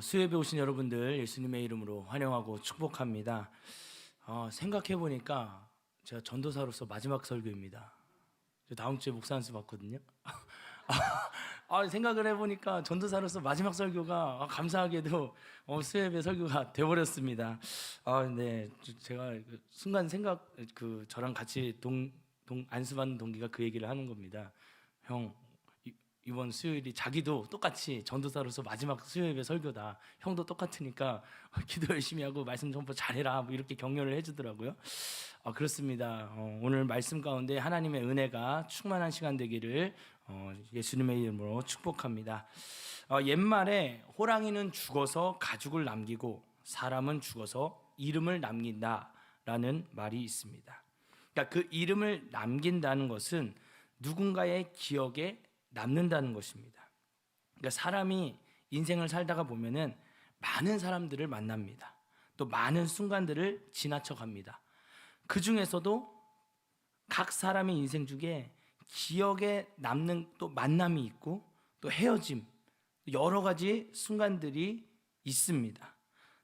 수협에 오신 여러분들 예수님의 이름으로 환영하고 축복합니다. 생각해 보니까 제가 전도사로서 마지막 설교입니다. 저 다음 주에 목사 안수 받거든요. 생각을 해보니까 전도사로서 마지막 설교가 감사하게도 수협의 설교가 돼버렸습니다. 네, 제가 순간 생각 저랑 같이 안수 받는 동기가 그 얘기를 하는 겁니다. 형, 이번 수요일이 자기도 똑같이 전도사로서 마지막 수요일의 설교다. 형도 똑같으니까 기도 열심히 하고 말씀 전파 잘해라. 뭐 이렇게 격려를 해주더라고요. 그렇습니다. 오늘 말씀 가운데 하나님의 은혜가 충만한 시간 되기를 예수님의 이름으로 축복합니다. 옛말에 호랑이는 죽어서 가죽을 남기고 사람은 죽어서 이름을 남긴다라는 말이 있습니다. 그러니까 그 이름을 남긴다는 것은 누군가의 기억에 남는다는 것입니다. 그러니까 사람이 인생을 살다가 보면은 많은 사람들을 만납니다. 또 많은 순간들을 지나쳐 갑니다. 그 중에서도 각 사람의 인생 중에 기억에 남는 또 만남이 있고 또 헤어짐, 여러 가지 순간들이 있습니다.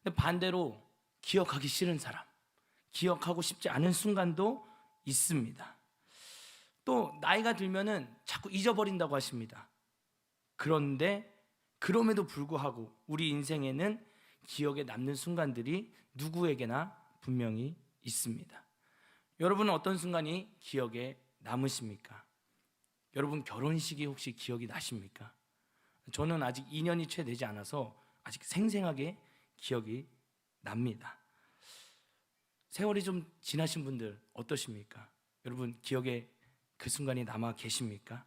근데 반대로 기억하기 싫은 사람, 기억하고 싶지 않은 순간도 있습니다. 또 나이가 들면은 자꾸 잊어버린다고 하십니다. 그런데 그럼에도 불구하고 우리 인생에는 기억에 남는 순간들이 누구에게나 분명히 있습니다. 여러분은 어떤 순간이 기억에 남으십니까? 여러분 결혼식이 혹시 기억이 나십니까? 저는 아직 2년이 채 되지 않아서 아직 생생하게 기억이 납니다. 세월이 좀 지나신 분들 어떠십니까? 여러분 기억에 그 순간이 남아 계십니까?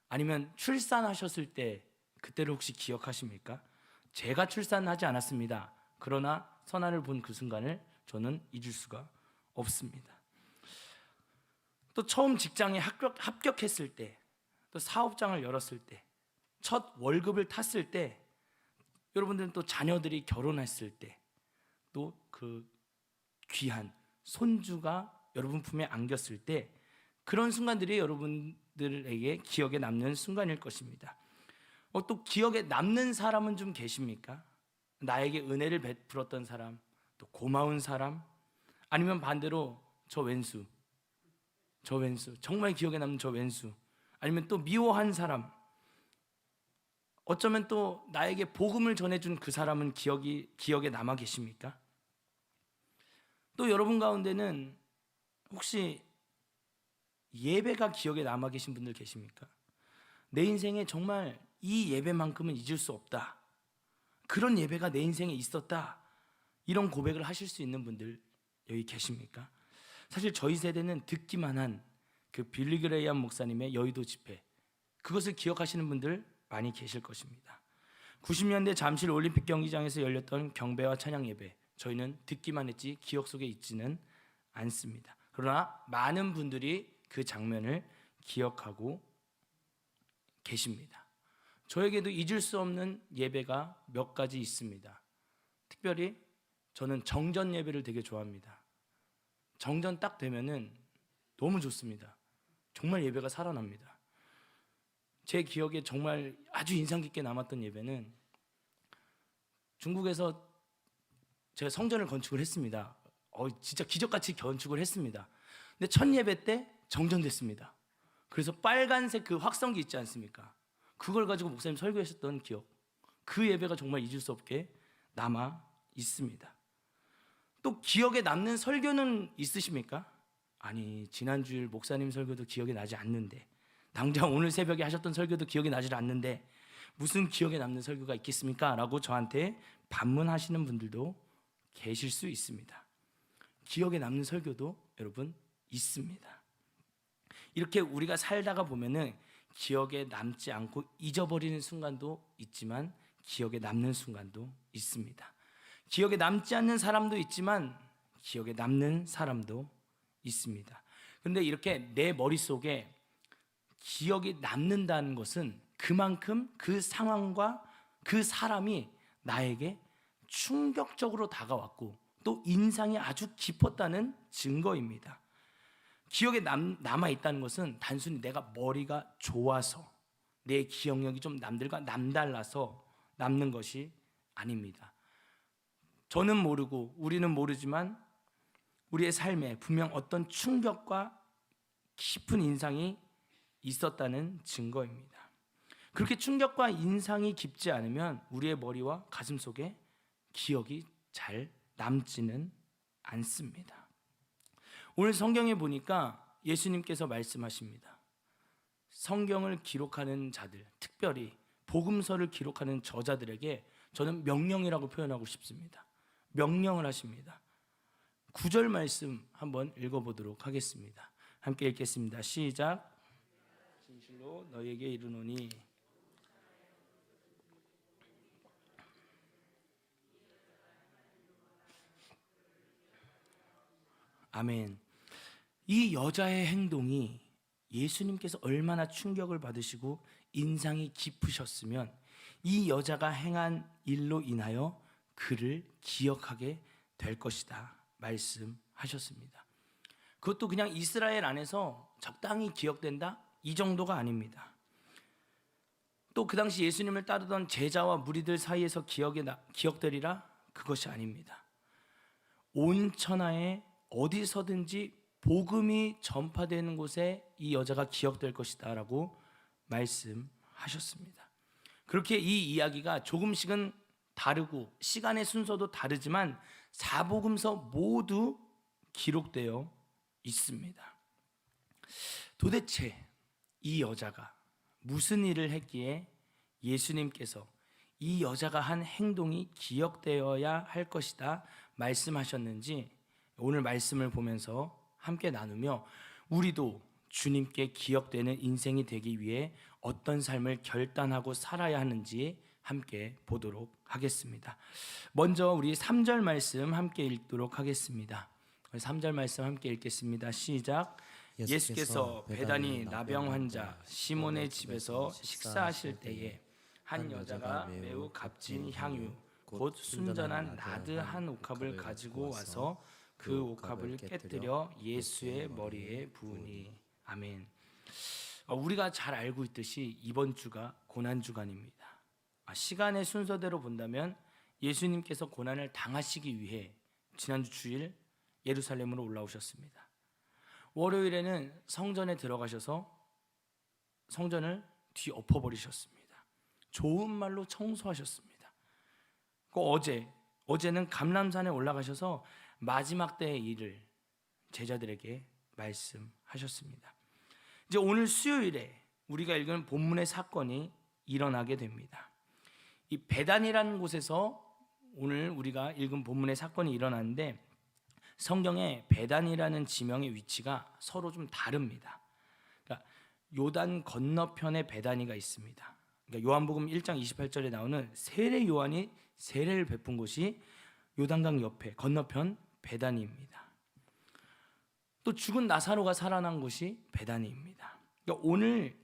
아니면 출산하셨을 때 그때를 혹시 기억하십니까? 제가 출산하지 않았습니다. 그러나 선아를 본 그 순간을 저는 잊을 수가 없습니다. 또 처음 직장에 합격했을 때, 또 사업장을 열었을 때, 첫 월급을 탔을 때, 여러분들은 또 자녀들이 결혼했을 때, 또 그 귀한 손주가 여러분 품에 안겼을 때, 그런 순간들이 여러분들에게 기억에 남는 순간일 것입니다. 또 기억에 남는 사람은 좀 계십니까? 나에게 은혜를 베풀었던 사람, 또 고마운 사람, 아니면 반대로 저 왼수, 정말 기억에 남는 저 왼수, 아니면 또 미워한 사람, 어쩌면 또 나에게 복음을 전해준 그 사람은 기억에 남아 계십니까? 또 여러분 가운데는 혹시 예배가 기억에 남아 계신 분들 계십니까? 내 인생에 정말 이 예배만큼은 잊을 수 없다, 그런 예배가 내 인생에 있었다, 이런 고백을 하실 수 있는 분들 여기 계십니까? 사실 저희 세대는 듣기만 한 그 빌리 그레이엄 목사님의 여의도 집회, 그것을 기억하시는 분들 많이 계실 것입니다. 90년대 잠실 올림픽 경기장에서 열렸던 경배와 찬양 예배, 저희는 듣기만 했지 기억 속에 있지는 않습니다. 그러나 많은 분들이 그 장면을 기억하고 계십니다. 저에게도 잊을 수 없는 예배가 몇 가지 있습니다. 특별히 저는 정전 예배를 되게 좋아합니다. 정전 딱 되면은 너무 좋습니다. 정말 예배가 살아납니다. 제 기억에 정말 아주 인상 깊게 남았던 예배는 중국에서 제가 성전을 건축을 했습니다. 진짜 기적같이 건축을 했습니다. 근데 첫 예배 때 정전됐습니다. 그래서 빨간색 그 확성기 있지 않습니까? 그걸 가지고 목사님 설교하셨던 기억, 그 예배가 정말 잊을 수 없게 남아 있습니다. 또 기억에 남는 설교는 있으십니까? 아니, 지난주일 목사님 설교도 기억이 나지 않는데, 당장 오늘 새벽에 하셨던 설교도 기억이 나지 않는데 무슨 기억에 남는 설교가 있겠습니까? 라고 저한테 반문하시는 분들도 계실 수 있습니다. 기억에 남는 설교도 여러분 있습니다. 이렇게 우리가 살다가 보면은 기억에 남지 않고 잊어버리는 순간도 있지만 기억에 남는 순간도 있습니다. 기억에 남지 않는 사람도 있지만 기억에 남는 사람도 있습니다. 그런데 이렇게 내 머릿속에 기억이 남는다는 것은 그만큼 그 상황과 그 사람이 나에게 충격적으로 다가왔고 또 인상이 아주 깊었다는 증거입니다. 기억에 남아있다는 것은 단순히 내가 머리가 좋아서 내 기억력이 좀 남들과 남달라서 남는 것이 아닙니다. 저는 모르고 우리는 모르지만 우리의 삶에 분명 어떤 충격과 깊은 인상이 있었다는 증거입니다. 그렇게 충격과 인상이 깊지 않으면 우리의 머리와 가슴 속에 기억이 잘 남지는 않습니다. 오늘 성경에 보니까 예수님께서 말씀하십니다. 성경을 기록하는 자들, 특별히 복음서를 기록하는 저자들에게 저는 명령이라고 표현하고 싶습니다. 명령을 하십니다. 9절 말씀 한번 읽어보도록 하겠습니다. 함께 읽겠습니다. 시작. 진실로 너희에게 이르노니 아멘. 이 여자의 행동이 예수님께서 얼마나 충격을 받으시고 인상이 깊으셨으면 이 여자가 행한 일로 인하여 그를 기억하게 될 것이다 말씀하셨습니다. 그것도 그냥 이스라엘 안에서 적당히 기억된다? 이 정도가 아닙니다. 또 그 당시 예수님을 따르던 제자와 무리들 사이에서 기억되리라? 그것이 아닙니다. 온 천하에 어디서든지 복음이 전파되는 곳에 이 여자가 기억될 것이다 라고 말씀하셨습니다. 그렇게 이 이야기가 조금씩은 다르고 시간의 순서도 다르지만 사복음서 모두 기록되어 있습니다. 도대체 이 여자가 무슨 일을 했기에 예수님께서 이 여자가 한 행동이 기억되어야 할 것이다 말씀하셨는지 오늘 말씀을 보면서 함께 나누며 우리도 주님께 기억되는 인생이 되기 위해 어떤 삶을 결단하고 살아야 하는지 함께 보도록 하겠습니다. 먼저 우리 3절 말씀 함께 읽도록 하겠습니다. 3절 말씀 함께 읽겠습니다. 시작. 예수께서 베다니 나병 환자 시몬의 집에서 식사하실 때에 한 여자가 매우 값진 향유 곧 순전한 나드 한 옥합을 가지고 와서 그 옥합을 깨뜨려 예수의 머리에 부으니. 아멘. 우리가 잘 알고 있듯이 이번 주가 고난주간입니다. 시간의 순서대로 본다면 예수님께서 고난을 당하시기 위해 지난주 주일 예루살렘으로 올라오셨습니다. 월요일에는 성전에 들어가셔서 성전을 뒤엎어버리셨습니다. 좋은 말로 청소하셨습니다. 어제는 감람산에 올라가셔서 마지막 때의 일을 제자들에게 말씀하셨습니다. 이제 오늘 수요일에 우리가 읽은 본문의 사건이 일어나게 됩니다. 이 베단이라는 곳에서 오늘 우리가 읽은 본문의 사건이 일어나는데 성경에 베단이라는 지명의 위치가 서로 좀 다릅니다. 그러니까 요단 건너편에 베다니가 있습니다. 그러니까 요한복음 1장 28절에 나오는 세례 요한이 세례를 베푼 곳이 요단강 옆에 건너편 베다니입니다. 또 죽은 나사로가 살아난 곳이 베다니입니다. 그러니까 오늘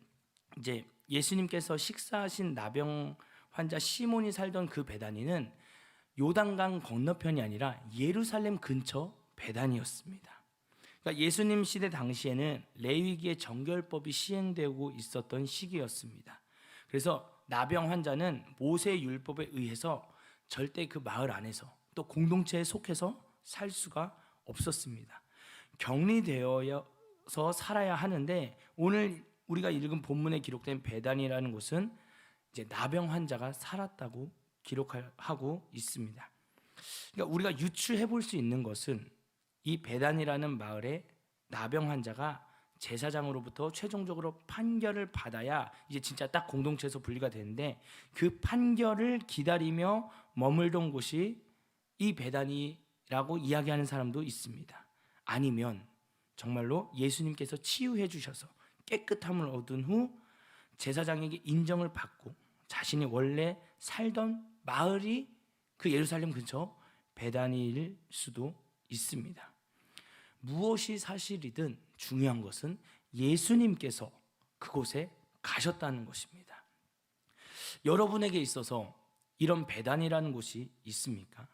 이제 예수님께서 식사하신 나병 환자 시몬이 살던 그 베다니는 요단강 건너편이 아니라 예루살렘 근처 베다니였습니다. 그러니까 예수님 시대 당시에는 레위기의 정결법이 시행되고 있었던 시기였습니다. 그래서 나병 환자는 모세 율법에 의해서 절대 그 마을 안에서 또 공동체에 속해서 살 수가 없었습니다. 격리되어서 살아야 하는데 오늘 우리가 읽은 본문에 기록된 베단이라는 곳은 이제 나병 환자가 살았다고 기록하고 있습니다. 그러니까 우리가 유추해 볼 수 있는 것은 이 베단이라는 마을에 나병 환자가 제사장으로부터 최종적으로 판결을 받아야 이제 진짜 딱 공동체에서 분리가 되는데 그 판결을 기다리며 머물던 곳이 이 베다니라고 이야기하는 사람도 있습니다. 아니면 정말로 예수님께서 치유해 주셔서 깨끗함을 얻은 후 제사장에게 인정을 받고 자신이 원래 살던 마을이 그 예루살렘 근처 베다니일 수도 있습니다. 무엇이 사실이든 중요한 것은 예수님께서 그곳에 가셨다는 것입니다. 여러분에게 있어서 이런 베단이라는 곳이 있습니까?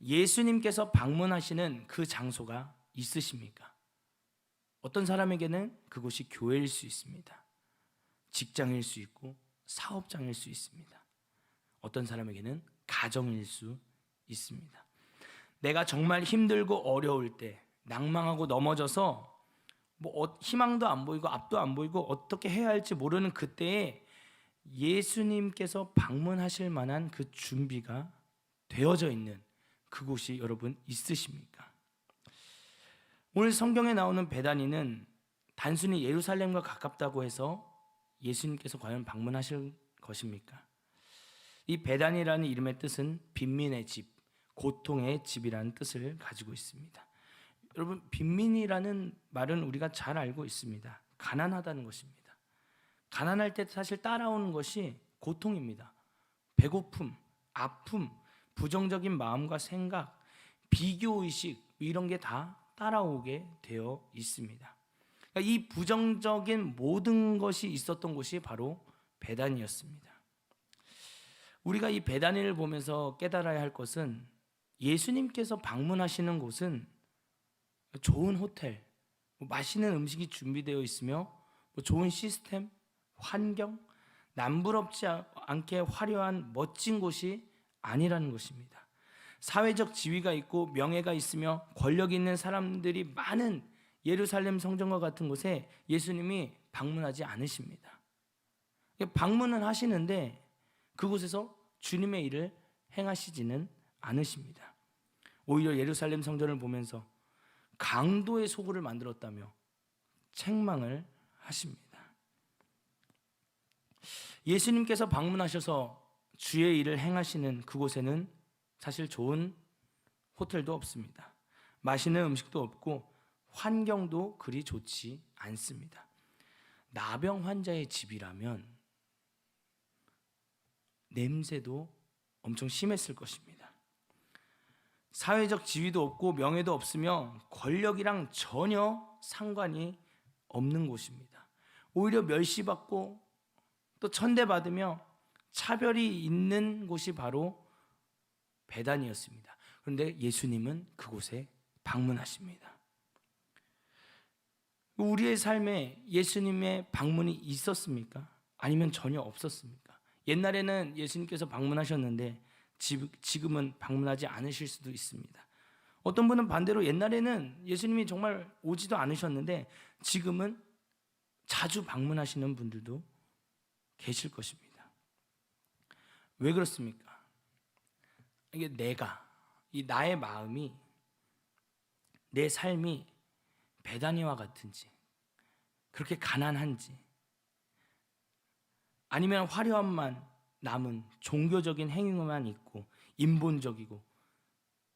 예수님께서 방문하시는 그 장소가 있으십니까? 어떤 사람에게는 그곳이 교회일 수 있습니다. 직장일 수 있고 사업장일 수 있습니다. 어떤 사람에게는 가정일 수 있습니다. 내가 정말 힘들고 어려울 때, 낭망하고 넘어져서 희망도 안 보이고 앞도 안 보이고 어떻게 해야 할지 모르는 그때에 예수님께서 방문하실 만한 그 준비가 되어져 있는 그곳이 여러분 있으십니까? 오늘 성경에 나오는 베다니는 단순히 예루살렘과 가깝다고 해서 예수님께서 과연 방문하실 것입니까? 이 베다니라는 이름의 뜻은 빈민의 집, 고통의 집이라는 뜻을 가지고 있습니다. 여러분, 빈민이라는 말은 우리가 잘 알고 있습니다. 가난하다는 것입니다. 가난할 때 사실 따라오는 것이 고통입니다. 배고픔, 아픔, 부정적인 마음과 생각, 비교의식 이런 게 다 따라오게 되어 있습니다. 그러니까 이 부정적인 모든 것이 있었던 곳이 바로 베다니였습니다. 우리가 이 베다니를 보면서 깨달아야 할 것은 예수님께서 방문하시는 곳은 좋은 호텔, 맛있는 음식이 준비되어 있으며 좋은 시스템, 환경, 남부럽지 않게 화려한 멋진 곳이 아니라는 것입니다. 사회적 지위가 있고 명예가 있으며 권력 있는 사람들이 많은 예루살렘 성전과 같은 곳에 예수님이 방문하지 않으십니다. 방문은 하시는데 그곳에서 주님의 일을 행하시지는 않으십니다. 오히려 예루살렘 성전을 보면서 강도의 소굴을 만들었다며 책망을 하십니다. 예수님께서 방문하셔서 주의 일을 행하시는 그곳에는 사실 좋은 호텔도 없습니다. 맛있는 음식도 없고 환경도 그리 좋지 않습니다. 나병 환자의 집이라면 냄새도 엄청 심했을 것입니다. 사회적 지위도 없고 명예도 없으며 권력이랑 전혀 상관이 없는 곳입니다. 오히려 멸시받고 또 천대받으며 차별이 있는 곳이 바로 베단이었습니다. 그런데 예수님은 그곳에 방문하십니다. 우리의 삶에 예수님의 방문이 있었습니까? 아니면 전혀 없었습니까? 옛날에는 예수님께서 방문하셨는데 지금은 방문하지 않으실 수도 있습니다. 어떤 분은 반대로 옛날에는 예수님이 정말 오지도 않으셨는데 지금은 자주 방문하시는 분들도 계실 것입니다. 왜 그렇습니까? 이게 나의 마음이, 내 삶이 베다니와 같은지, 그렇게 가난한지, 아니면 화려함만 남은 종교적인 행위만 있고 인본적이고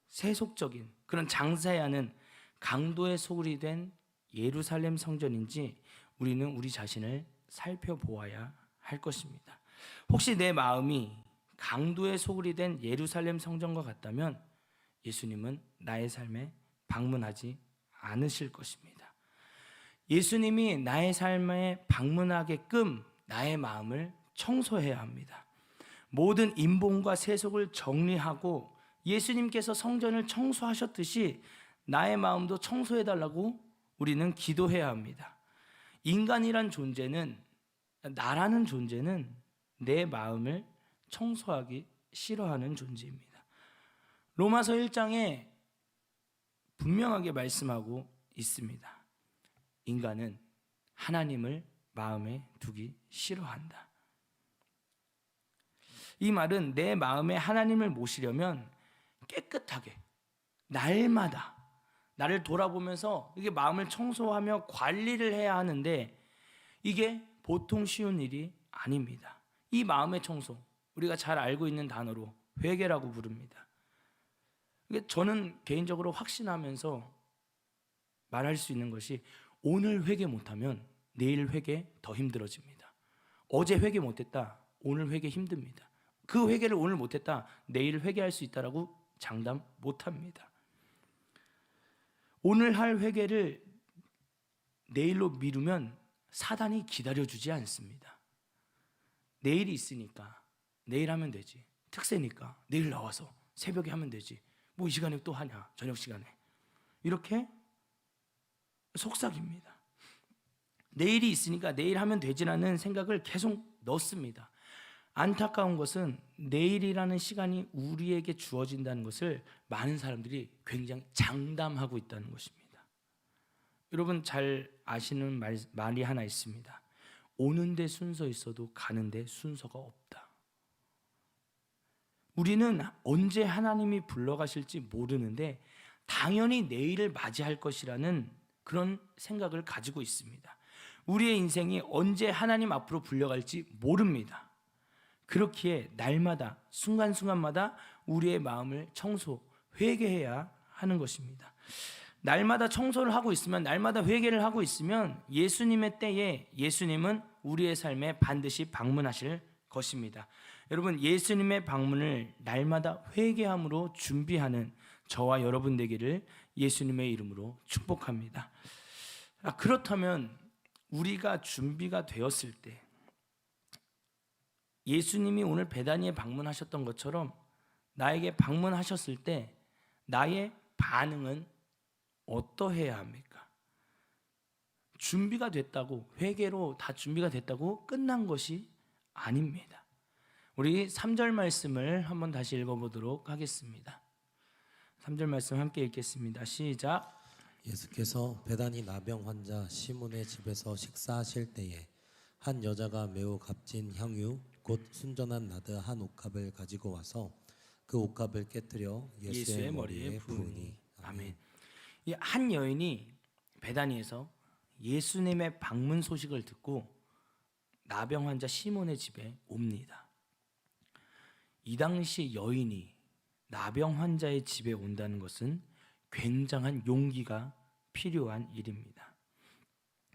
세속적인 그런 장사해야 하는 강도의 소굴이 된 예루살렘 성전인지 우리는 우리 자신을 살펴보아야 할 것입니다. 혹시 내 마음이 강도의 소굴이 된 예루살렘 성전과 같다면 예수님은 나의 삶에 방문하지 않으실 것입니다. 예수님이 나의 삶에 방문하게끔 나의 마음을 청소해야 합니다. 모든 인본과 세속을 정리하고 예수님께서 성전을 청소하셨듯이 나의 마음도 청소해달라고 우리는 기도해야 합니다. 인간이란 존재는, 나라는 존재는 내 마음을 청소하기 싫어하는 존재입니다. 로마서 1장에 분명하게 말씀하고 있습니다. 인간은 하나님을 마음에 두기 싫어한다. 이 말은 내 마음에 하나님을 모시려면 깨끗하게 날마다 나를 돌아보면서 이게 마음을 청소하며 관리를 해야 하는데 이게 보통 쉬운 일이 아닙니다. 이 마음의 청소, 우리가 잘 알고 있는 단어로 회개라고 부릅니다. 저는 개인적으로 확신하면서 말할 수 있는 것이 오늘 회개 못하면 내일 회개 더 힘들어집니다. 어제 회개 못했다, 오늘 회개 힘듭니다. 그 회개를 오늘 못했다, 내일 회개할 수 있다라고 장담 못합니다. 오늘 할 회개를 내일로 미루면 사단이 기다려주지 않습니다. 내일이 있으니까 내일 하면 되지, 특세니까 내일 나와서 새벽에 하면 되지, 뭐 이 시간에 또 하냐, 저녁 시간에, 이렇게 속삭입니다. 내일이 있으니까 내일 하면 되지라는 생각을 계속 넣습니다. 안타까운 것은 내일이라는 시간이 우리에게 주어진다는 것을 많은 사람들이 굉장히 장담하고 있다는 것입니다. 여러분 잘 아시는 말이 하나 있습니다. 오는데 순서 있어도 가는데 순서가 없다. 우리는 언제 하나님이 불러가실지 모르는데 당연히 내일을 맞이할 것이라는 그런 생각을 가지고 있습니다. 우리의 인생이 언제 하나님 앞으로 불려갈지 모릅니다. 그렇기에 날마다 순간순간마다 우리의 마음을 회개해야 하는 것입니다. 날마다 청소를 하고 있으면, 날마다 회개를 하고 있으면 예수님의 때에 예수님은 우리의 삶에 반드시 방문하실 것입니다. 여러분, 예수님의 방문을 날마다 회개함으로 준비하는 저와 여러분 되기를 예수님의 이름으로 축복합니다. 그렇다면 우리가 준비가 되었을 때, 예수님이 오늘 베다니에 방문하셨던 것처럼 나에게 방문하셨을 때 나의 반응은 어떠해야 합니까? 준비가 됐다고, 회개로 다 준비가 됐다고 끝난 것이 아닙니다. 우리 3절 말씀을 한번 다시 읽어보도록 하겠습니다. 3절 말씀 함께 읽겠습니다. 시작. 예수께서 베다니 나병 환자 시몬의 집에서 식사하실 때에 한 여자가 매우 값진 향유 곧 순전한 나드 한 옥합을 가지고 와서 그 옥합을 깨뜨려 예수의 머리에 부으니. 아멘. 이 한 여인이 베다니에서 예수님의 방문 소식을 듣고 나병 환자 시몬의 집에 옵니다. 이 당시 여인이 나병 환자의 집에 온다는 것은 굉장한 용기가 필요한 일입니다.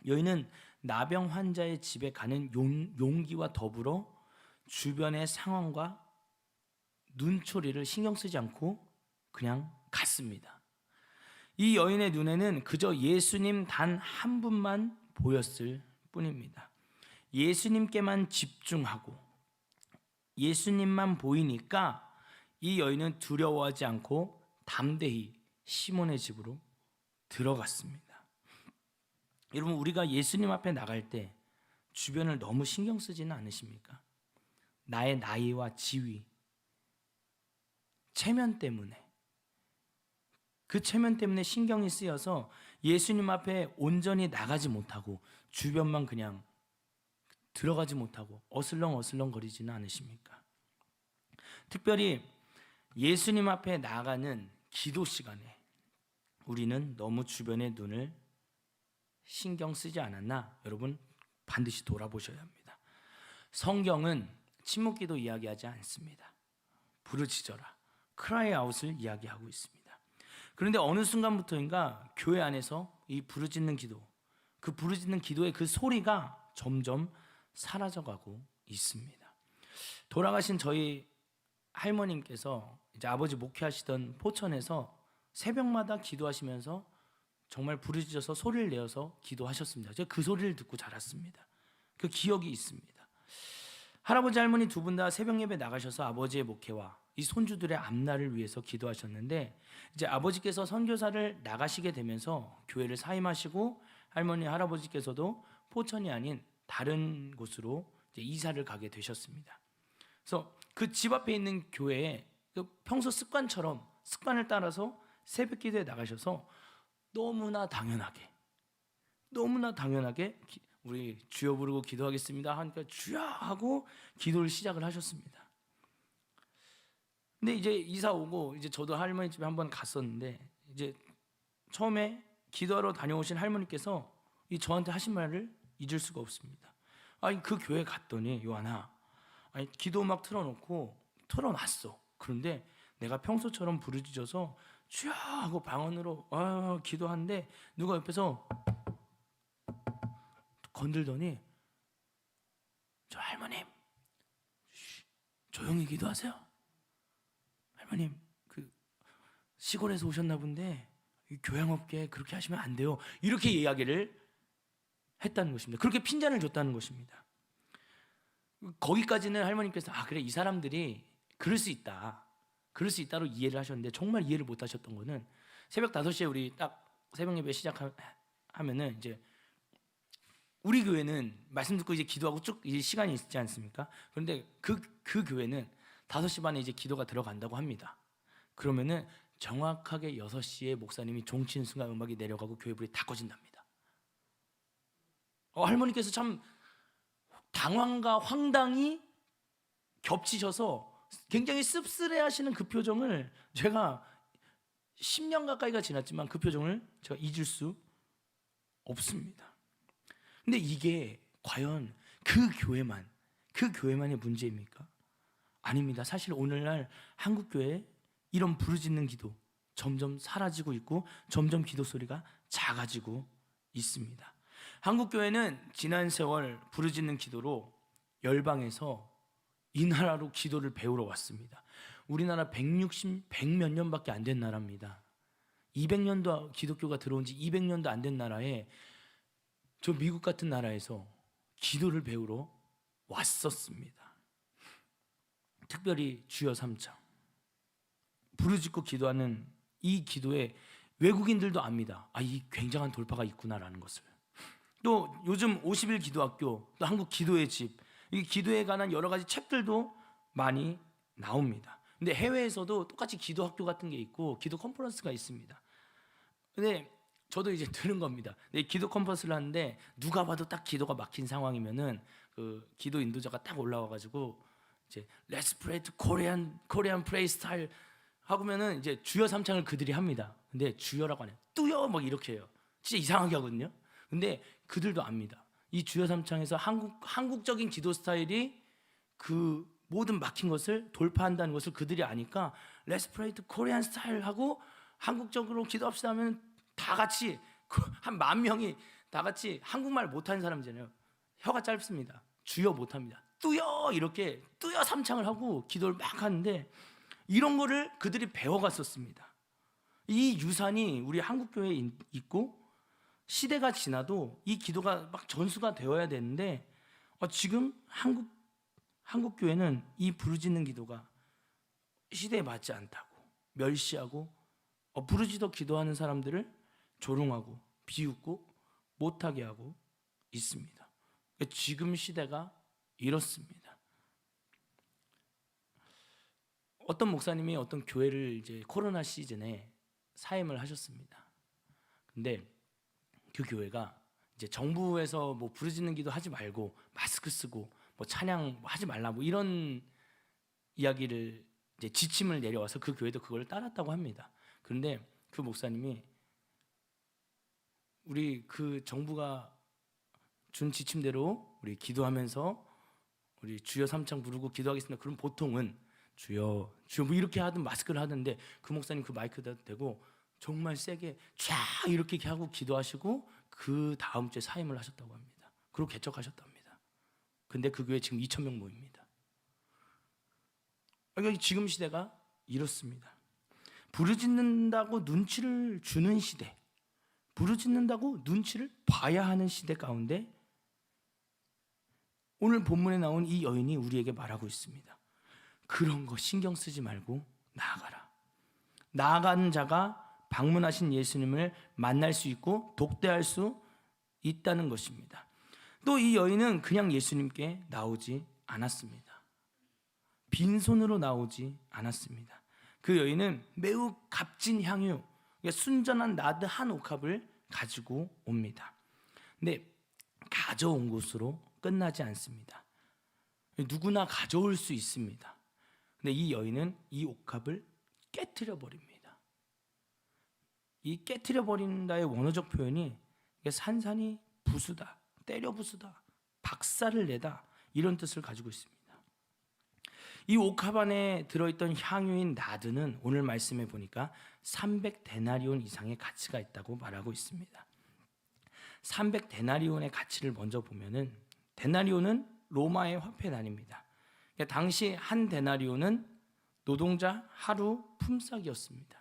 여인은 나병 환자의 집에 가는 용기와 더불어 주변의 상황과 눈초리를 신경 쓰지 않고 그냥 갔습니다. 이 여인의 눈에는 그저 예수님 단 한 분만 보였을 뿐입니다. 예수님께만 집중하고 예수님만 보이니까 이 여인은 두려워하지 않고 담대히 시몬의 집으로 들어갔습니다. 여러분, 우리가 예수님 앞에 나갈 때 주변을 너무 신경 쓰지는 않으십니까? 나의 나이와 지위, 체면 때문에, 그 체면 때문에 신경이 쓰여서 예수님 앞에 온전히 나가지 못하고 주변만 그냥 들어가지 못하고 어슬렁어슬렁 거리지는 않으십니까? 특별히 예수님 앞에 나가는 기도 시간에 우리는 너무 주변의 눈을 신경 쓰지 않았나? 여러분 반드시 돌아보셔야 합니다. 성경은 침묵기도 이야기하지 않습니다. 부르짖어라, 크라이 아웃을 이야기하고 있습니다. 그런데 어느 순간부터인가 교회 안에서 이 부르짖는 기도, 그 부르짖는 기도의 그 소리가 점점 사라져가고 있습니다. 돌아가신 저희 할머님께서 이제 아버지 목회하시던 포천에서 새벽마다 기도하시면서 정말 부르짖어서 소리를 내어서 기도하셨습니다. 제가 그 소리를 듣고 자랐습니다. 그 기억이 있습니다. 할아버지 할머니 두 분 다 새벽 예배 나가셔서 아버지의 목회와 이 손주들의 앞날을 위해서 기도하셨는데, 이제 아버지께서 선교사를 나가시게 되면서 교회를 사임하시고 할머니 할아버지께서도 포천이 아닌 다른 곳으로 이제 이사를 가게 되셨습니다. 그래서 그 집 앞에 있는 교회에 평소 습관을 따라서 새벽 기도에 나가셔서 너무나 당연하게 우리 주여 부르고 기도하겠습니다 하니까 주여 하고 기도를 시작을 하셨습니다. 근데 이제 이사 오고 이제 저도 할머니 집에 한번 갔었는데, 이제 처음에 기도하러 다녀오신 할머니께서 이 저한테 하신 말을 잊을 수가 없습니다. 아니, 그 교회 갔더니 요한아, 아니 기도 음악 틀어놨어. 그런데 내가 평소처럼 부르짖어서 주여 하고 방언으로 기도하는데 누가 옆에서 건들더니, 저 할머님 조용히 기도하세요. 할머님 그 시골에서 오셨나 본데 교양업계 그렇게 하시면 안 돼요. 이렇게 이야기를 했다는 것입니다. 그렇게 핀잔을 줬다는 것입니다. 거기까지는 할머님께서 그래, 이 사람들이 그럴 수 있다로 이해를 하셨는데, 정말 이해를 못 하셨던 거는 새벽 5시에 우리 딱 새벽 예배 시작하면은 이제 우리 교회는 말씀 듣고 이제 기도하고 쭉 이제 시간이 있지 않습니까? 그런데 그 교회는 5시 반에 이제 기도가 들어간다고 합니다. 그러면은 정확하게 6시에 목사님이 종치는 순간 음악이 내려가고 교회 불이 다 꺼진답니다. 할머니께서 참 당황과 황당이 겹치셔서 굉장히 씁쓸해하시는 그 표정을 제가 10년 가까이가 지났지만 그 표정을 제가 잊을 수 없습니다. 근데 이게 과연 그 교회만의 문제입니까? 아닙니다. 사실 오늘날 한국 교회 이런 부르짖는 기도 점점 사라지고 있고 점점 기도 소리가 작아지고 있습니다. 한국 교회는 지난 세월 부르짖는 기도로 열방에서 이 나라로 기도를 배우러 왔습니다. 우리나라 100몇 년밖에 안 된 나라입니다. 200년도 기독교가 들어온 지 200년도 안 된 나라에 저 미국 같은 나라에서 기도를 배우러 왔었습니다. 특별히 주여 삼창 부르짖고 기도하는 이 기도에 외국인들도 압니다. 이 굉장한 돌파가 있구나라는 것을. 또 요즘 50일 기도학교, 또 한국 기도의 집, 이 기도에 관한 여러 가지 책들도 많이 나옵니다. 근데 해외에서도 똑같이 기도학교 같은 게 있고 기도 컨퍼런스가 있습니다. 근데 저도 이제 들은 겁니다. 기도 컨퍼런스를 하는데 누가 봐도 딱 기도가 막힌 상황이면은 그 기도 인도자가 딱 올라와가지고 이제 Let's pray to Korean pray style 하고면은 이제 주여 삼창을 그들이 합니다. 근데 주여라고 안 해요. 뚜여 막 이렇게 해요. 진짜 이상하게 하거든요. 근데 그들도 압니다. 이 주여 삼창에서 한국적인 기도 스타일이 그 모든 막힌 것을 돌파한다는 것을 그들이 아니까 Let's pray to Korean style 하고 한국적으로 기도합시다 하면 다 같이 한 10,000명이 다 같이 한국말 못하는 사람이잖아요. 혀가 짧습니다. 주여 못합니다. 뚜여 이렇게 뚜여 삼창을 하고 기도를 막 하는데 이런 거를 그들이 배워갔었습니다. 이 유산이 우리 한국 교회에 있고 시대가 지나도 이 기도가 막 전수가 되어야 되는데 지금 한국 교회는 이 부르짖는 기도가 시대에 맞지 않다고 멸시하고 부르짖어 기도하는 사람들을 조롱하고 비웃고 못하게 하고 있습니다. 지금 시대가 이렇습니다. 어떤 목사님이 어떤 교회를 이제 코로나 시즌에 사임을 하셨습니다. 근데 그 교회가 이제 정부에서 뭐 부르짖는 기도 하지 말고 마스크 쓰고 뭐 찬양 하지 말라 뭐 이런 이야기를 이제 지침을 내려와서 그 교회도 그걸 따랐다고 합니다. 그런데 그 목사님이 우리 그 정부가 준 지침대로 우리 기도하면서 우리 주여 삼창 부르고 기도하겠습니다. 그럼 보통은 주여 주여 뭐 이렇게 하든 마스크를 하던데 그 목사님 그 마이크에다 대고 정말 세게 쫙 이렇게 하고 기도하시고 그 다음 주에 사임을 하셨다고 합니다. 그리고 개척하셨답니다. 근데 그 교회 지금 2,000명 모입니다. 그러니까 지금 시대가 이렇습니다. 부르짖는다고 눈치를 주는 시대, 부르짖는다고 눈치를 봐야 하는 시대 가운데 오늘 본문에 나온 이 여인이 우리에게 말하고 있습니다. 그런 거 신경 쓰지 말고 나아가라. 나아가는 자가 방문하신 예수님을 만날 수 있고 독대할 수 있다는 것입니다. 또 이 여인은 그냥 예수님께 나오지 않았습니다. 빈손으로 나오지 않았습니다. 그 여인은 매우 값진 향유, 순전한 나드 한 옥합을 가지고 옵니다. 근데 가져온 곳으로 끝나지 않습니다. 누구나 가져올 수 있습니다. 근데 이 여인은 이 옥합을 깨트려 버립니다. 이 깨트려 버린다의 원어적 표현이 산산이 부수다, 때려 부수다, 박살을 내다 이런 뜻을 가지고 있습니다. 이 옥합 안에 들어있던 향유인 나드는 오늘 말씀해 보니까 300데나리온 이상의 가치가 있다고 말하고 있습니다. 300데나리온의 가치를 먼저 보면은 데나리온은 로마의 화폐 단위입니다. 그러니까 당시 한 데나리온은 노동자 하루 품삯이었습니다.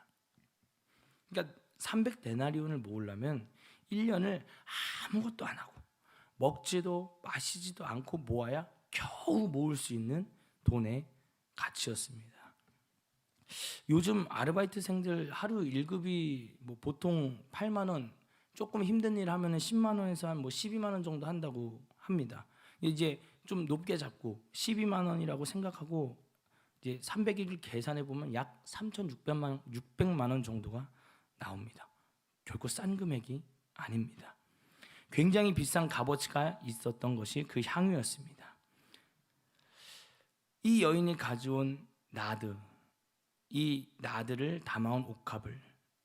그러니까 300데나리온을 모으려면 1년을 아무것도 안 하고 먹지도 마시지도 않고 모아야 겨우 모을 수 있는 돈의 가치였습니다. 요즘 아르바이트생들 하루 1급이 뭐 보통 8만 원, 조금 힘든 일 하면은 10만 원에서 한 뭐 12만 원 정도 한다고 합니다. 이제 좀 높게 잡고 12만 원이라고 생각하고 이제 300일 계산해 보면 약 3,600만 원 정도가 나옵니다. 결코 싼 금액이 아닙니다. 굉장히 비싼 값어치가 있었던 것이 그 향유였습니다. 이 여인이 가져온 나드, 이 나드를 담아온 옥합을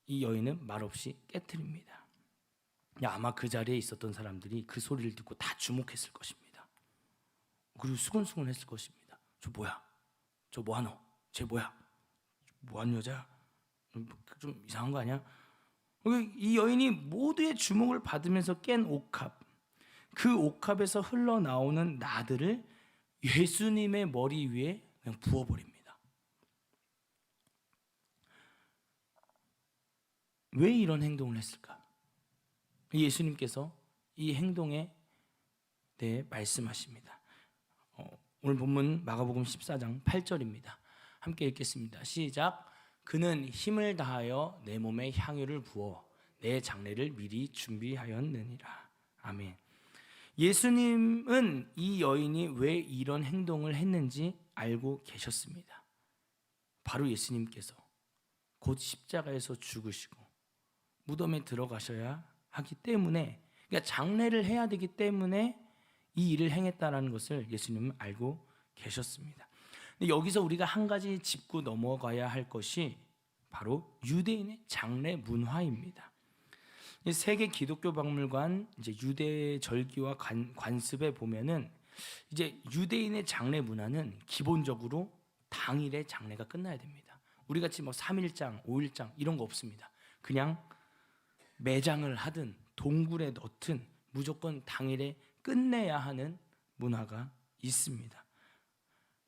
이 여인은 말없이 깨트립니다. 아마 그 자리에 있었던 사람들이 그 소리를 듣고 다 주목했을 것입니다. 그리고 수근수근했을 것입니다. 저 뭐야? 저 뭐하노? 쟤 뭐야? 뭐한 여자야? 좀 이상한 거 아니야? 이 여인이 모두의 주목을 받으면서 깬 옥합, 그 옥합에서 흘러나오는 나드를 예수님의 머리 위에 그냥 부어버립니다. 왜 이런 행동을 했을까? 예수님께서 이 행동에 대해 말씀하십니다. 오늘 본문 마가복음 14장 8절입니다. 함께 읽겠습니다. 시작. 그는 힘을 다하여 내 몸에 향유를 부어 내 장례를 미리 준비하였느니라. 아멘. 예수님은 이 여인이 왜 이런 행동을 했는지 알고 계셨습니다. 바로 예수님께서 곧 십자가에서 죽으시고 무덤에 들어가셔야 하기 때문에, 그러니까 장례를 해야 되기 때문에 이 일을 행했다라는 것을 예수님은 알고 계셨습니다. 근데 여기서 우리가 한 가지 짚고 넘어가야 할 것이 바로 유대인의 장례 문화입니다. 세계 기독교 박물관 이제 유대 절기와 관습에 보면은 이제 유대인의 장례 문화는 기본적으로 당일에 장례가 끝나야 됩니다. 우리 같이 뭐 3일장, 5일장 이런 거 없습니다. 그냥 매장을 하든 동굴에 넣든 무조건 당일에 끝내야 하는 문화가 있습니다.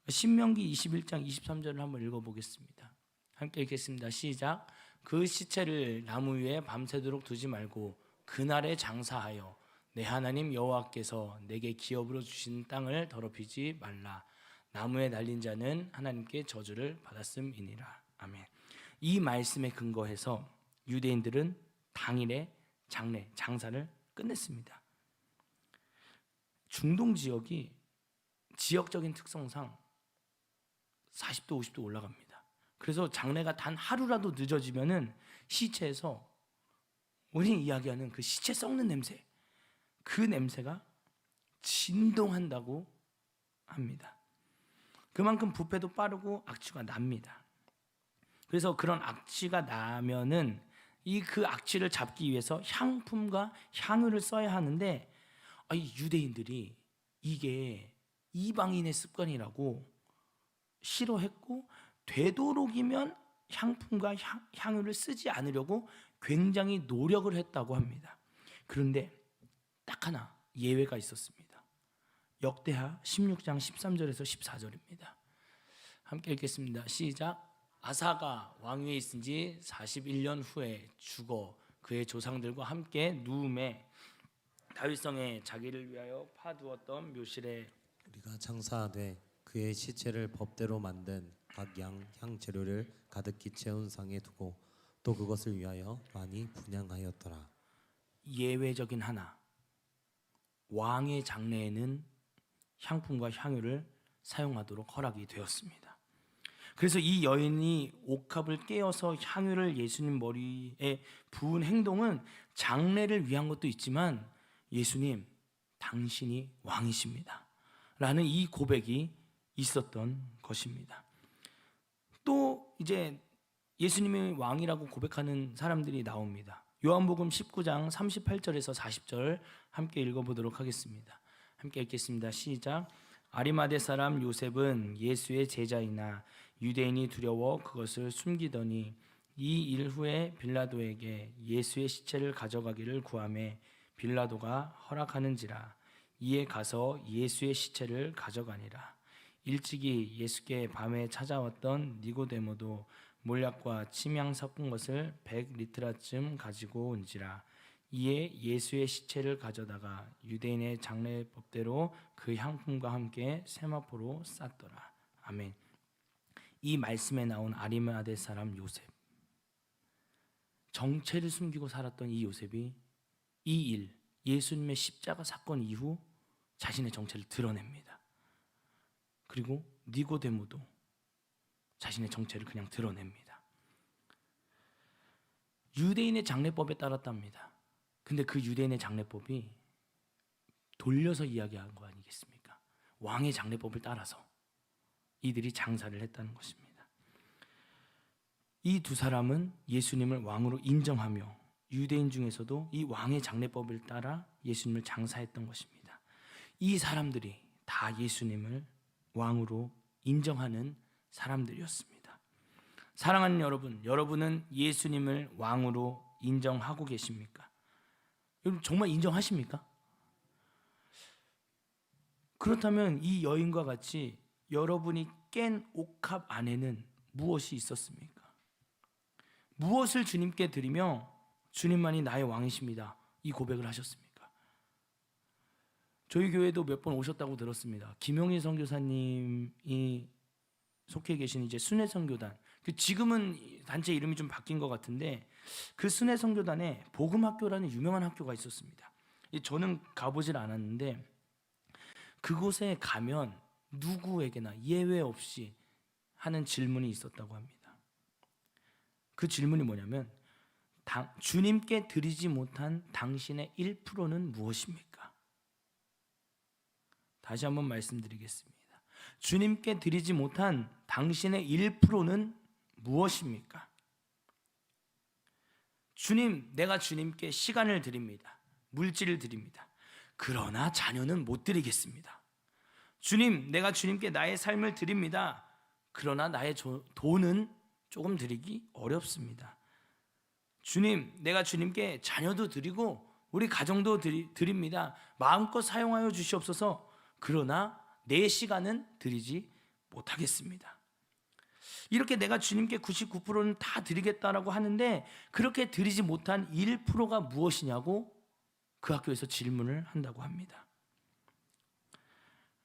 신명기 21장 23절을 한번 읽어보겠습니다. 함께 읽겠습니다. 시작. 그 시체를 나무 위에 밤새도록 두지 말고 그날에 장사하여 내 하나님 여호와께서 내게 기업으로 주신 땅을 더럽히지 말라. 나무에 날린 자는 하나님께 저주를 받았음이니라. 아멘. 이 말씀에 근거해서 유대인들은 당일에 장사를 끝냈습니다. 중동 지역이 지역적인 특성상 40도 50도 올라갑니다. 그래서 장례가 단 하루라도 늦어지면은 시체에서 우리 이야기하는 그 시체 썩는 냄새, 그 냄새가 진동한다고 합니다. 그만큼 부패도 빠르고 악취가 납니다. 그래서 그런 악취가 나면은 그 악취를 잡기 위해서 향품과 향유를 써야 하는데 이 유대인들이 이게 이방인의 습관이라고 싫어했고 되도록이면 향품과 향유를 쓰지 않으려고 굉장히 노력을 했다고 합니다. 그런데 딱 하나 예외가 있었습니다. 역대하 16장 13절에서 14절입니다. 함께 읽겠습니다. 시작. 아사가 왕위에 있은 지 41년 후에 죽어 그의 조상들과 함께 누움에 다윗성에 자기를 위하여 파두었던 묘실에 우리가 장사하되 그의 시체를 법대로 만든 각 양 향재료를 가득히 채운 상에 두고 또 그것을 위하여 많이 분향하였더라. 예외적인 하나, 왕의 장례에는 향품과 향유를 사용하도록 허락이 되었습니다. 그래서 이 여인이 옥합을 깨어서 향유를 예수님 머리에 부은 행동은 장례를 위한 것도 있지만 예수님, 당신이 왕이십니다 라는 이 고백이 있었던 것입니다. 또 이제 예수님이 왕이라고 고백하는 사람들이 나옵니다. 요한복음 19장 38절에서 40절 함께 읽어보도록 하겠습니다. 함께 읽겠습니다. 시작. 아리마대 사람 요셉은 예수의 제자이나 유대인이 두려워 그것을 숨기더니 이 일 후에 빌라도에게 예수의 시체를 가져가기를 구하매 빌라도가 허락하는지라. 이에 가서 예수의 시체를 가져가니라. 일찍이 예수께 밤에 찾아왔던 니고데모도 몰약과 침향 섞은 것을 100리트라쯤 가지고 온지라. 이에 예수의 시체를 가져다가 유대인의 장례법대로 그 향품과 함께 세마포로 쌌더라. 아멘. 이 말씀에 나온 아리마대 사람 요셉, 정체를 숨기고 살았던 이 요셉이 이 일, 예수님의 십자가 사건 이후 자신의 정체를 드러냅니다. 그리고 니고데모도 자신의 정체를 그냥 드러냅니다. 유대인의 장례법에 따랐답니다. 근데 그 유대인의 장례법이 돌려서 이야기한 거 아니겠습니까? 왕의 장례법을 따라서 이들이 장사를 했다는 것입니다. 이 두 사람은 예수님을 왕으로 인정하며 유대인 중에서도 이 왕의 장례법을 따라 예수님을 장사했던 것입니다. 이 사람들이 다 예수님을 왕으로 인정하는 사람들이었습니다. 사랑하는 여러분, 여러분은 예수님을 왕으로 인정하고 계십니까? 여러분 정말 인정하십니까? 그렇다면 이 여인과 같이 여러분이 깬 옥합 안에는 무엇이 있었습니까? 무엇을 주님께 드리며 주님만이 나의 왕이십니다, 이 고백을 하셨습니까? 저희 교회도 몇 번 오셨다고 들었습니다. 김용희 선교사님이 속해 계신 이제 순회선교단, 지금은 단체 이름이 좀 바뀐 것 같은데 그 순회선교단에 복음학교라는 유명한 학교가 있었습니다. 저는 가보질 않았는데 그곳에 가면 누구에게나 예외 없이 하는 질문이 있었다고 합니다. 그 질문이 뭐냐면 주님께 드리지 못한 당신의 1%는 무엇입니까? 다시 한번 말씀드리겠습니다. 주님께 드리지 못한 당신의 1%는 무엇입니까? 주님, 내가 주님께 시간을 드립니다. 물질을 드립니다. 그러나 자녀는 못 드리겠습니다. 주님, 내가 주님께 나의 삶을 드립니다. 그러나 나의 돈은 조금 드리기 어렵습니다. 주님, 내가 주님께 자녀도 드리고 우리 가정도 드립니다. 마음껏 사용하여 주시옵소서. 그러나 내 시간은 드리지 못하겠습니다. 이렇게 내가 주님께 99%는 다 드리겠다라고 하는데 그렇게 드리지 못한 1%가 무엇이냐고 그 학교에서 질문을 한다고 합니다.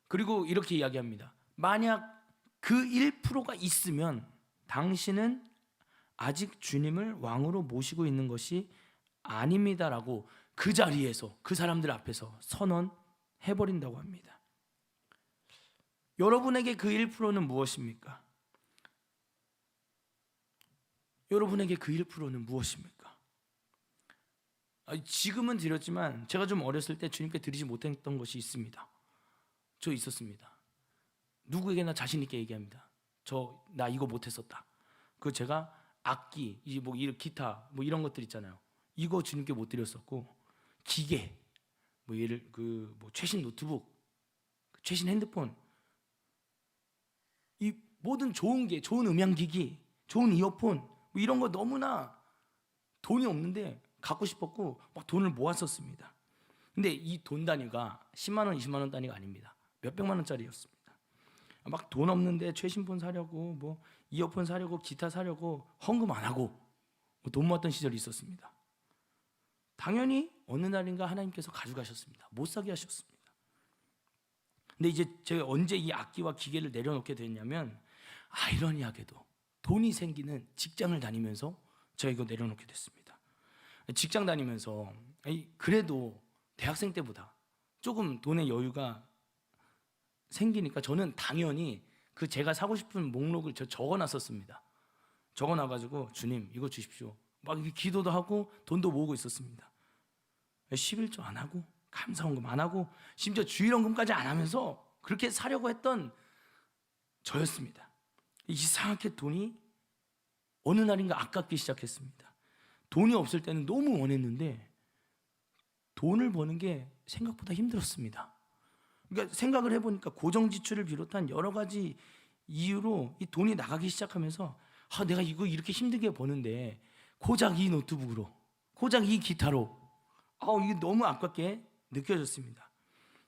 그리고 이렇게 이야기합니다. 만약 그 1%가 있으면 당신은 아직 주님을 왕으로 모시고 있는 것이 아닙니다라고 그 자리에서 그 사람들 앞에서 선언해버린다고 합니다. 여러분에게 그 1%는 무엇입니까? 여러분에게 그 1%는 무엇입니까? 지금은 드렸지만 제가 좀 어렸을 때 주님께 드리지 못했던 것이 있습니다. 저 있었습니다. 누구에게나 자신 있게 얘기합니다. 나 이거 못했었다. 그 제가 악기, 이런 기타, 이런 것들 있잖아요. 이거 주님께 못 드렸었고, 기계, 최신 노트북, 최신 핸드폰, 이 모든 좋은 음향기기, 좋은 이어폰, 이런 거 너무나 돈이 없는데 갖고 싶었고 막 돈을 모았었습니다. 근데 이 돈 단위가 10만 원, 20만 원 단위가 아닙니다. 몇백만 원짜리였습니다. 막 돈 없는데 최신폰 사려고 이어폰 사려고 기타 사려고 헌금 안 하고 돈 모았던 시절이 있었습니다. 당연히 어느 날인가 하나님께서 가져가셨습니다. 못 사게 하셨습니다. 근데 이제 제가 언제 이 악기와 기계를 내려놓게 됐냐면 아이러니하게도 돈이 생기는 직장을 다니면서 제가 이거 내려놓게 됐습니다. 직장 다니면서 그래도 대학생 때보다 조금 돈의 여유가 생기니까 저는 당연히 그 제가 사고 싶은 목록을 적어놨었습니다. 적어놔가지고 주님 이거 주십시오. 막 기도도 하고 돈도 모으고 있었습니다. 11조 안 하고 감사헌금 안 하고 심지어 주일헌금까지 안 하면서 그렇게 사려고 했던 저였습니다. 이상하게 돈이 어느 날인가 아깝기 시작했습니다. 돈이 없을 때는 너무 원했는데 돈을 버는 게 생각보다 힘들었습니다. 그러니까 생각을 해보니까 고정지출을 비롯한 여러 가지 이유로 이 돈이 나가기 시작하면서 내가 이거 이렇게 힘들게 버는데 고작 이 노트북으로, 고작 이 기타로 이게 너무 아깝게 느껴졌습니다.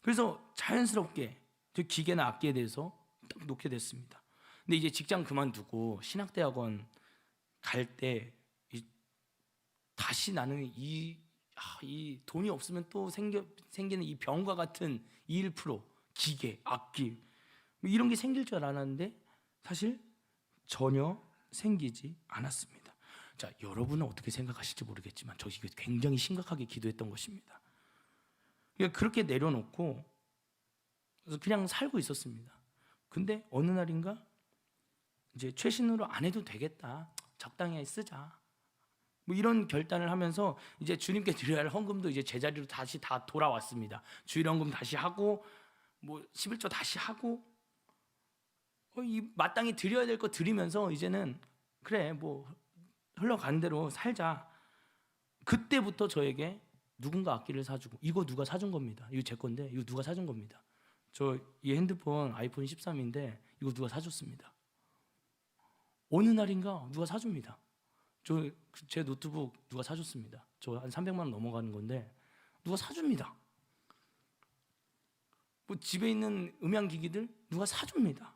그래서 자연스럽게 저 기계나 악기에 대해서 딱 놓게 됐습니다. 근데 이제 직장 그만두고 신학대학원 갈 때 다시 나는 이 돈이 없으면 또 생기는 이 병과 같은 1% 기계, 악기 이런 게 생길 줄 알았는데 사실 전혀 생기지 않았습니다. 자, 여러분은 어떻게 생각하실지 모르겠지만 저 이거 굉장히 심각하게 기도했던 것입니다. 그러니까 그렇게 내려놓고 그래서 그냥 살고 있었습니다. 근데 어느 날인가 이제 최신으로 안 해도 되겠다, 적당히 쓰자, 뭐 이런 결단을 하면서 이제 주님께 드려야 할 헌금도 이제 제자리로 다시 다 돌아왔습니다. 주일 헌금 다시 하고 뭐 11조 다시 하고 이 마땅히 드려야 될 거 드리면서 이제는 그래 뭐 흘러가는 대로 살자. 그때부터 저에게 누군가 악기를 사주고, 이거 누가 사준 겁니다. 이거 제 건데 이거 누가 사준 겁니다. 저 이 핸드폰 아이폰 13인데 이거 누가 사줬습니다. 어느 날인가 누가 사줍니다. 제 노트북 누가 사줬습니다. 저 한 300만 원 넘어가는 건데 누가 사줍니다. 뭐 집에 있는 음향기기들 누가 사줍니다.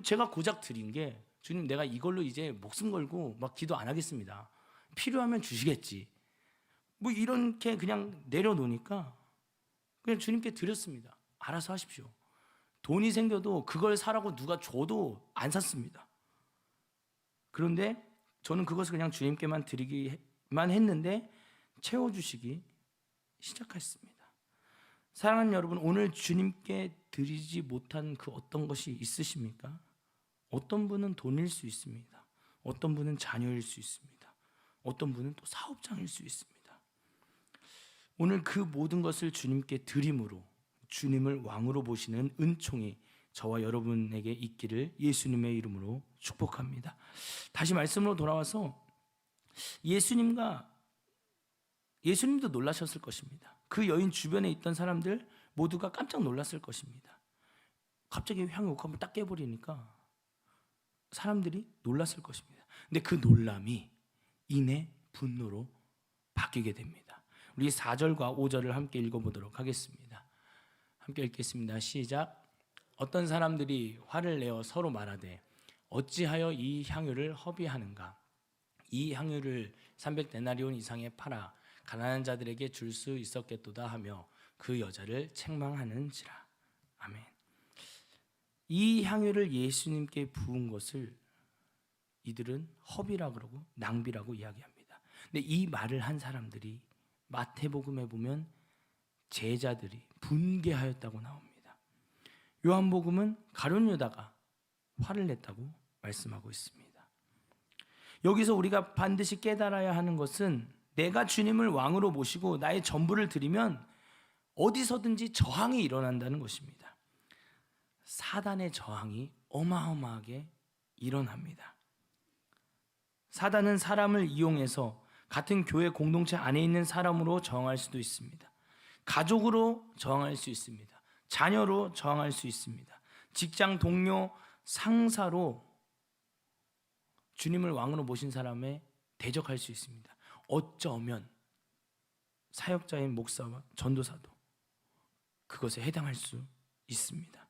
제가 고작 드린 게, 주님 내가 이걸로 이제 목숨 걸고 막 기도 안 하겠습니다. 필요하면 주시겠지. 뭐 이렇게 그냥 내려놓으니까 그냥 주님께 드렸습니다. 알아서 하십시오. 돈이 생겨도 그걸 사라고 누가 줘도 안 샀습니다. 그런데 저는 그것을 그냥 주님께만 드리기만 했는데 채워주시기 시작했습니다. 사랑하는 여러분, 오늘 주님께 드리지 못한 그 어떤 것이 있으십니까? 어떤 분은 돈일 수 있습니다. 어떤 분은 자녀일 수 있습니다. 어떤 분은 또 사업장일 수 있습니다. 오늘 그 모든 것을 주님께 드림으로 주님을 왕으로 보시는 은총이 저와 여러분에게 있기를 예수님의 이름으로 축복합니다. 다시 말씀으로 돌아와서 예수님도 놀라셨을 것입니다. 그 여인 주변에 있던 사람들 모두가 깜짝 놀랐을 것입니다. 갑자기 향유 옥합을 딱 깨버리니까 사람들이 놀랐을 것입니다. 근데 그 놀람이 이내 분노로 바뀌게 됩니다. 우리 4절과 5절을 함께 읽어보도록 하겠습니다. 함께 읽겠습니다. 시작. 어떤 사람들이 화를 내어 서로 말하되 어찌하여 이 향유를 허비하는가? 이 향유를 300데나리온 이상에 팔아 가난한 자들에게 줄 수 있었겠도다 하며 그 여자를 책망하는지라. 아멘. 이 향유를 예수님께 부은 것을 이들은 허비라 그러고 낭비라고 이야기합니다. 근데 이 말을 한 사람들이 마태복음에 보면 제자들이 분개하였다고 나옵니다. 요한복음은 가룟 유다가 화를 냈다고 말씀하고 있습니다. 여기서 우리가 반드시 깨달아야 하는 것은 내가 주님을 왕으로 모시고 나의 전부를 드리면 어디서든지 저항이 일어난다는 것입니다. 사단의 저항이 어마어마하게 일어납니다. 사단은 사람을 이용해서 같은 교회 공동체 안에 있는 사람으로 저항할 수도 있습니다. 가족으로 저항할 수 있습니다. 자녀로 저항할 수 있습니다. 직장 동료, 상사로 주님을 왕으로 모신 사람에 대적할 수 있습니다. 어쩌면 사역자인 목사와 전도사도 그것에 해당할 수 있습니다.